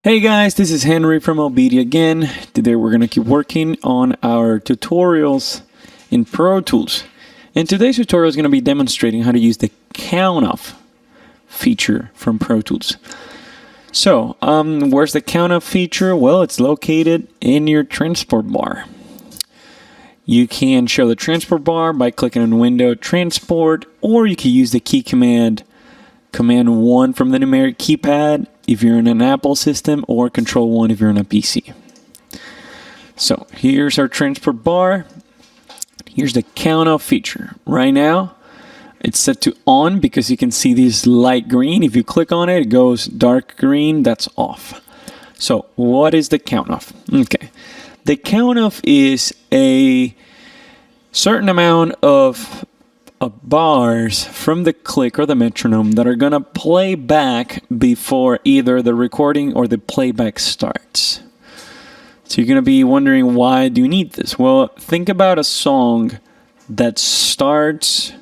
Hey guys, this is Henry from OBEDIA again. Today we're going to keep working on our tutorials in Pro Tools. And today's tutorial is going to be demonstrating how to use the Countoff feature from Pro Tools. So, where's the Countoff feature? Well, it's located in your transport bar. You can show the transport bar by clicking on Window Transport, or you can use the key command, Command 1 from the numeric keypad if you're in an Apple system, or Control 1 if you're on a PC. So here's our transport bar. Here's the Countoff feature. Right now, it's set to on because you can see this light green. If you click on it, it goes dark green. That's off. So what is the Countoff? Okay. The Countoff is a certain amount of bars from the click or the metronome that are going to play back before either the recording or the playback starts. So you're going to be wondering, why do you need this? Well, think about a song that starts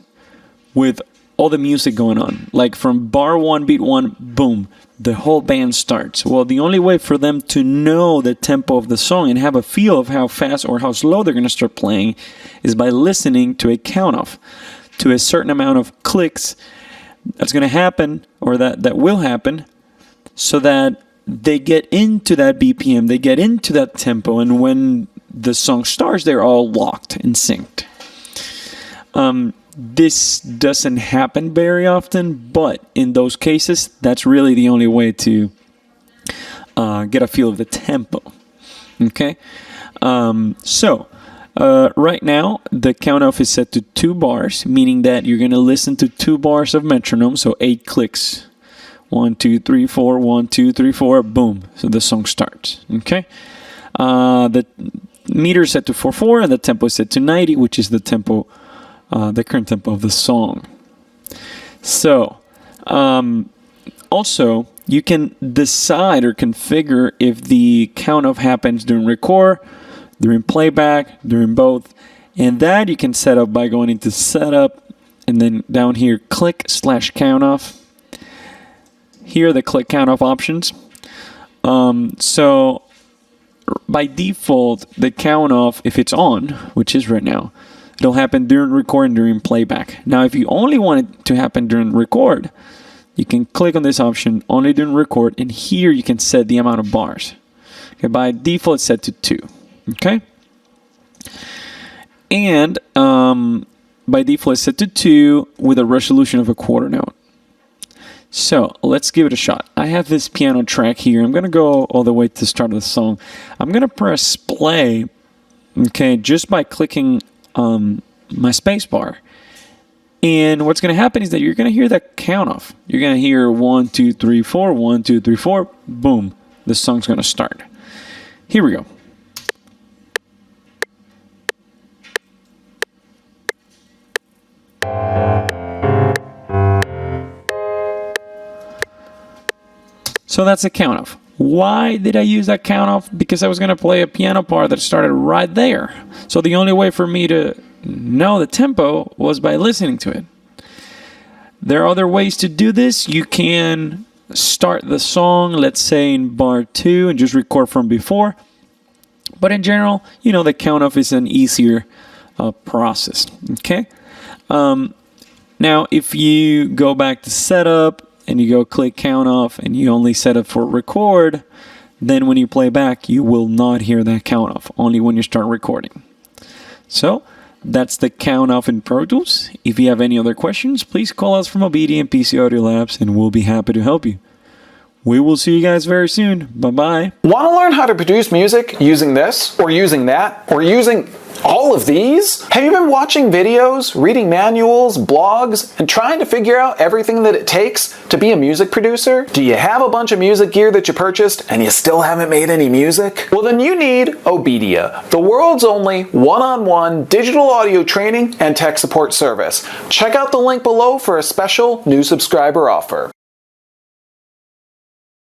with all the music going on. Like from bar 1, beat 1, boom, the whole band starts. Well, the only way for them to know the tempo of the song and have a feel of how fast or how slow they're going to start playing is by listening to a Countoff, to a certain amount of clicks that's going to happen, or that will happen, so that they get into that BPM, they get into that tempo, and when the song starts, they're all locked and synced. This doesn't happen very often, but in those cases, that's really the only way to get a feel of the tempo. Okay? Right now, the Countoff is set to 2 bars, meaning that you're going to listen to 2 bars of metronome, so 8 clicks. 1, 2, 3, 4, 1, 2, 3, 4, boom. So the song starts. Okay? The meter is set to 4/4, and the tempo is set to 90, which is the tempo, the current tempo of the song. So, also, you can decide or configure if the Countoff happens during record, during playback, during both, and that you can set up by going into Setup, and then down here, click/Countoff. Here are the click Countoff options. So by default, the Countoff, if it's on, which is right now, it'll happen during record and during playback. Now, if you only want it to happen during record, you can click on this option, only during record, and here you can set the amount of bars. Okay, by default, it's set to 2. Okay? And by default, it's set to 2 with a resolution of a quarter note. So let's give it a shot. I have this piano track here. I'm going to go all the way to the start of the song. I'm going to press play, okay, just by clicking my space bar. And what's going to happen is that you're going to hear that Countoff. You're going to hear 1, 2, 3, 4, 1, 2, 3, 4, boom. The song's going to start. Here we go. So that's a Countoff. Why did I use that Countoff? Because I was going to play a piano part that started right there. So the only way for me to know the tempo was by listening to it. There are other ways to do this. You can start the song, let's say in bar 2, and just record from before. But in general, you know, the Countoff is an easier process. Okay? Now, if you go back to Setup, and you go click Countoff, and you only set it for record, then when you play back, you will not hear that Countoff, only when you start recording. So, that's the Countoff in Pro Tools. If you have any other questions, please call us from OBEDIA and PC Audio Labs, and we'll be happy to help you. We will see you guys very soon. Bye-bye. Want to learn how to produce music using this, or using that, or using all of these? Have you been watching videos, reading manuals, blogs, and trying to figure out everything that it takes to be a music producer? Do you have a bunch of music gear that you purchased and you still haven't made any music? Well, then you need OBEDIA, the world's only one-on-one digital audio training and tech support service. Check out the link below for a special new subscriber offer.